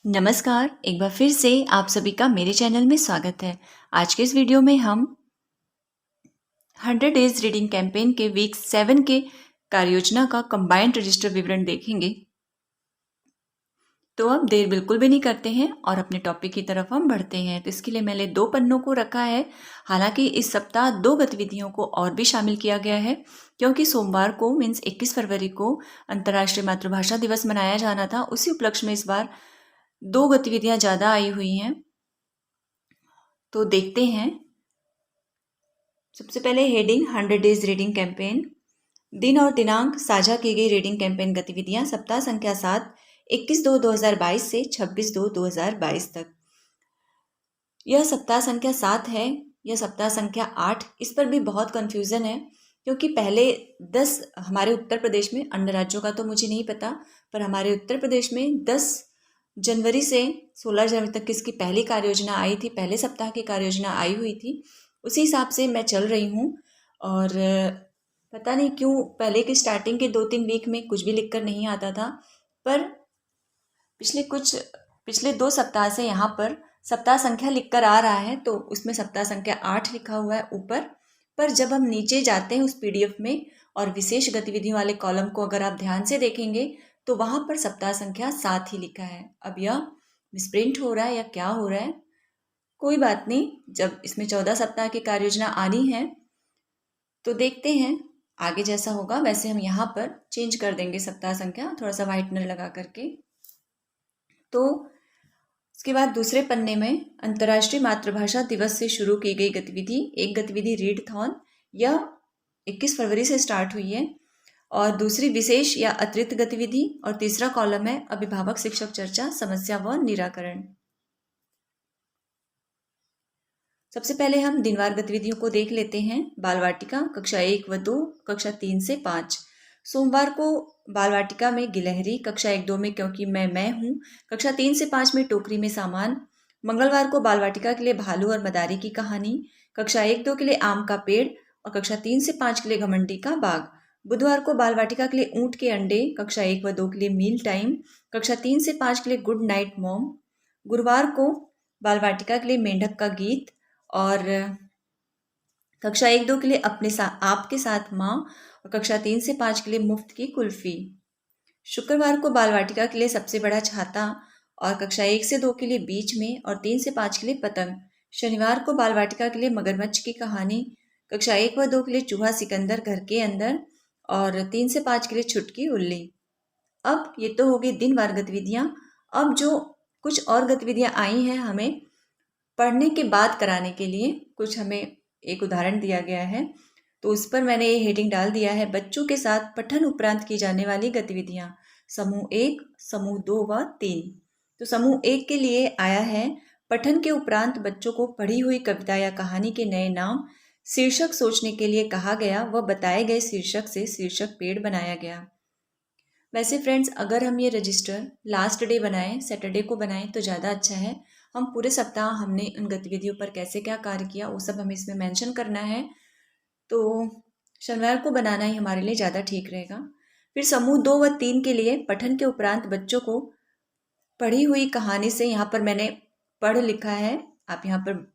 नमस्कार, एक बार फिर से आप सभी का मेरे चैनल में स्वागत है। आज के इस वीडियो में हम 100 डेज रीडिंग कैंपेन के वीक 7 के कार्य योजना का कंबाइंड रजिस्टर विवरण देखेंगे। तो अब देर बिल्कुल भी नहीं करते हैं और अपने टॉपिक की तरफ हम बढ़ते हैं। तो इसके लिए मैंने 2 पन्नों को रखा है। हालांकि इस सप्ताह 2 गतिविधियों को और भी शामिल किया गया है, क्योंकि सोमवार को मीन्स 21 फरवरी को अंतर्राष्ट्रीय मातृभाषा दिवस मनाया जाना था। उसी उपलक्ष्य में इस बार 2 गतिविधियां ज़्यादा आई हुई हैं। तो देखते हैं। सबसे पहले हेडिंग 100 डेज रीडिंग कैंपेन। दिन और दिनांक साझा की गई रीडिंग कैंपेन गतिविधियां सप्ताह संख्या 7 21/2/2022 से 26/2/2022 तक। यह सप्ताह संख्या 7 है, यह सप्ताह संख्या 8। इस पर भी बहुत कन्फ्यूज़न है, क्योंकि पहले 10 हमारे उत्तर प्रदेश में, अन्य राज्यों का तो मुझे नहीं पता, पर हमारे उत्तर प्रदेश में 10 जनवरी से 16 जनवरी तक इसकी पहली कार्य योजना आई थी, पहले सप्ताह की कार्य योजना आई हुई थी। उसी हिसाब से मैं चल रही हूँ। और पता नहीं क्यों पहले की स्टार्टिंग के 2-3 वीक में कुछ भी लिखकर नहीं आता था, पर पिछले 2 सप्ताह से यहाँ पर सप्ताह संख्या लिखकर आ रहा है, तो उसमें सप्ताह संख्या 8 लिखा हुआ है ऊपर। पर जब हम नीचे जाते हैं उस PDF में और विशेष गतिविधियों वाले कॉलम को अगर आप ध्यान से देखेंगे तो वहाँ पर सप्ताह संख्या 7 ही लिखा है। अब यह मिसप्रिंट हो रहा है या क्या हो रहा है, कोई बात नहीं। जब इसमें 14 सप्ताह की कार्य योजना आनी है तो देखते हैं आगे जैसा होगा वैसे हम यहाँ पर चेंज कर देंगे सप्ताह संख्या, थोड़ा सा व्हाइटनर लगा करके। तो उसके बाद दूसरे पन्ने में अंतर्राष्ट्रीय मातृभाषा दिवस से शुरू की गई गतिविधि, एक गतिविधि रीडथॉन, यह 21 फरवरी से स्टार्ट हुई है। और दूसरी विशेष या अतिरिक्त गतिविधि, और तीसरा कॉलम है अभिभावक शिक्षक चर्चा, समस्या व निराकरण। सबसे पहले हम दिनवार गतिविधियों को देख लेते हैं। बाल वाटिका कक्षा 1 व 2, कक्षा 3 से 5। सोमवार को बाल वाटिका में गिलहरी, कक्षा 1-2 में क्योंकि मैं हूँ, कक्षा 3 से 5 में टोकरी में सामान। मंगलवार को बाल वाटिका के लिए भालू और मदारी की कहानी, कक्षा 1-2 के लिए आम का पेड़ और कक्षा 3 से 5 के लिए घमंडी का बाग। बुधवार को बाल वाटिका के लिए ऊँट के अंडे, कक्षा 1 व 2 के लिए मील टाइम, कक्षा 3 से 5 के लिए गुड नाइट मॉम। गुरुवार को बाल वाटिका के लिए मेंढक का गीत और कक्षा 1-2 के लिए आपके साथ माँ और कक्षा 3 से 5 के लिए मुफ्त की कुल्फी। शुक्रवार को बाल वाटिका के लिए सबसे बड़ा छाता और कक्षा 1 से 2 के लिए बीच में और 3 से 5 के लिए पतंग। शनिवार को बाल वाटिका के लिए मगरमच्छ की कहानी, कक्षा 1 व 2 के लिए चूहा सिकंदर घर के अंदर और 3 से 5 के लिए छुटकी उल्ली। अब ये तो होगी दिनवार गतिविधियाँ। अब जो कुछ और गतिविधियाँ आई हैं हमें पढ़ने के बाद कराने के लिए, कुछ हमें एक उदाहरण दिया गया है, तो उस पर मैंने ये हेडिंग डाल दिया है, बच्चों के साथ पठन उपरांत की जाने वाली गतिविधियां, समूह 1, समूह 2 व 3। तो समूह 1 के लिए आया है, पठन के उपरांत बच्चों को पढ़ी हुई कविता या कहानी के नए नाम, शीर्षक सोचने के लिए कहा गया व बताए गए शीर्षक से शीर्षक पेड़ बनाया गया। वैसे फ्रेंड्स, अगर हम ये रजिस्टर लास्ट डे बनाएं, सैटरडे को बनाएं तो ज़्यादा अच्छा है। हम पूरे सप्ताह हमने उन गतिविधियों पर कैसे क्या कार्य किया वो सब हमें इसमें मेंशन करना है, तो शनिवार को बनाना ही हमारे लिए ज़्यादा ठीक रहेगा। फिर समूह 2 व 3 के लिए पठन के उपरांत बच्चों को पढ़ी हुई कहानी से, यहाँ पर मैंने पढ़ लिखा है, आप यहाँ पर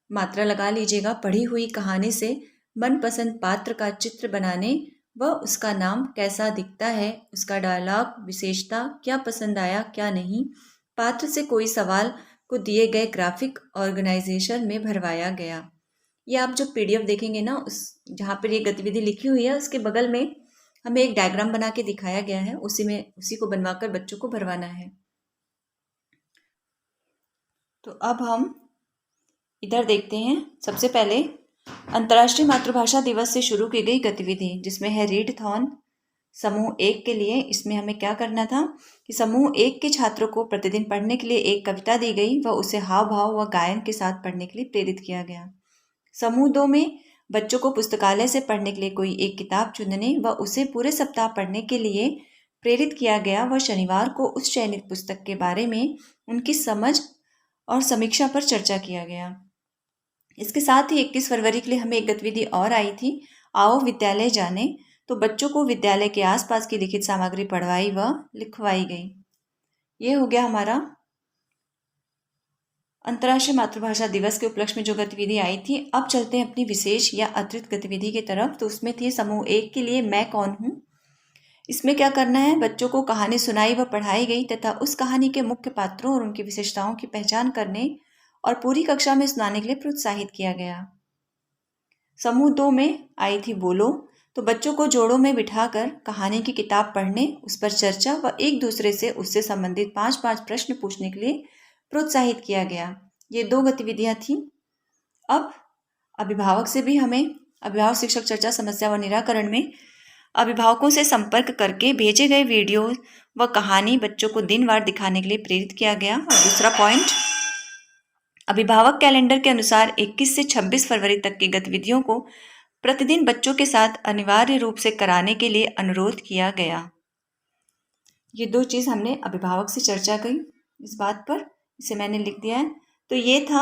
मात्रा लगा लीजिएगा, पढ़ी हुई कहानी से मनपसंद पात्र का चित्र बनाने व उसका नाम कैसा दिखता है, उसका डायलॉग, विशेषता, क्या पसंद आया क्या नहीं, पात्र से कोई सवाल को दिए गए ग्राफिक ऑर्गेनाइजेशन में भरवाया गया। ये आप जो PDF देखेंगे ना, उस जहाँ पर ये गतिविधि लिखी हुई है उसके बगल में हमें एक डायग्राम बना के दिखाया गया है, उसी को बनवाकर बच्चों को भरवाना है। तो अब हम इधर देखते हैं। सबसे पहले अंतर्राष्ट्रीय मातृभाषा दिवस से शुरू की गई गतिविधि, जिसमें है रीडथॉन। समूह 1 के लिए इसमें हमें क्या करना था कि समूह 1 के छात्रों को प्रतिदिन पढ़ने के लिए एक कविता दी गई व उसे हाव भाव व गायन के साथ पढ़ने के लिए प्रेरित किया गया। समूह 2 में बच्चों को पुस्तकालय से पढ़ने के लिए कोई एक किताब चुनने व उसे पूरे सप्ताह पढ़ने के लिए प्रेरित किया गया व शनिवार को उस चयनित पुस्तक के बारे में उनकी समझ और समीक्षा पर चर्चा किया गया। इसके साथ ही 21 फरवरी के लिए हमें एक गतिविधि और आई थी, आओ विद्यालय जाने। तो बच्चों को विद्यालय के आसपास की लिखित सामग्री पढ़वाई व लिखवाई गई। ये हो गया हमारा अंतर्राष्ट्रीय मातृभाषा दिवस के उपलक्ष्य में जो गतिविधि आई थी, अब चलते हैं अपनी विशेष या अतिरिक्त गतिविधि की तरफ। तो उसमें थी समूह 1 के लिए मैं कौन हूँ। इसमें क्या करना है, बच्चों को कहानी सुनाई व पढ़ाई गई तथा उस कहानी के मुख्य पात्रों और उनकी विशेषताओं की पहचान करने और पूरी कक्षा में सुनाने के लिए प्रोत्साहित किया गया। समूह 2 में आई थी बोलो। तो बच्चों को जोड़ों में बिठाकर कहानी की किताब पढ़ने, उस पर चर्चा व एक दूसरे से उससे संबंधित 5-5 प्रश्न पूछने के लिए प्रोत्साहित किया गया। ये 2 गतिविधियां थीं। अब अभिभावक से भी हमें अभिभावक शिक्षक चर्चा समस्या व निराकरण में अभिभावकों से संपर्क करके भेजे गए वीडियो व कहानी बच्चों को दिनवार दिखाने के लिए प्रेरित किया गया। और दूसरा पॉइंट, अभिभावक कैलेंडर के अनुसार 21 से 26 फरवरी तक की गतिविधियों को प्रतिदिन बच्चों के साथ अनिवार्य रूप से कराने के लिए अनुरोध किया गया। ये 2 चीज़ हमने अभिभावक से चर्चा की इस बात पर, इसे मैंने लिख दिया है। तो ये था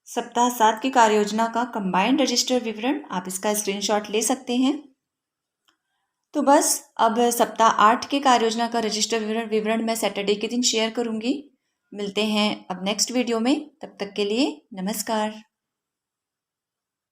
सप्ताह 7 की कार्य योजना का कंबाइंड रजिस्टर विवरण। आप इसका स्क्रीनशॉट ले सकते हैं। तो बस अब सप्ताह 8 के कार्य योजना का रजिस्टर विवरण मैं सैटरडे के दिन शेयर करूंगी। मिलते हैं अब नेक्स्ट वीडियो में, तब तक के लिए नमस्कार।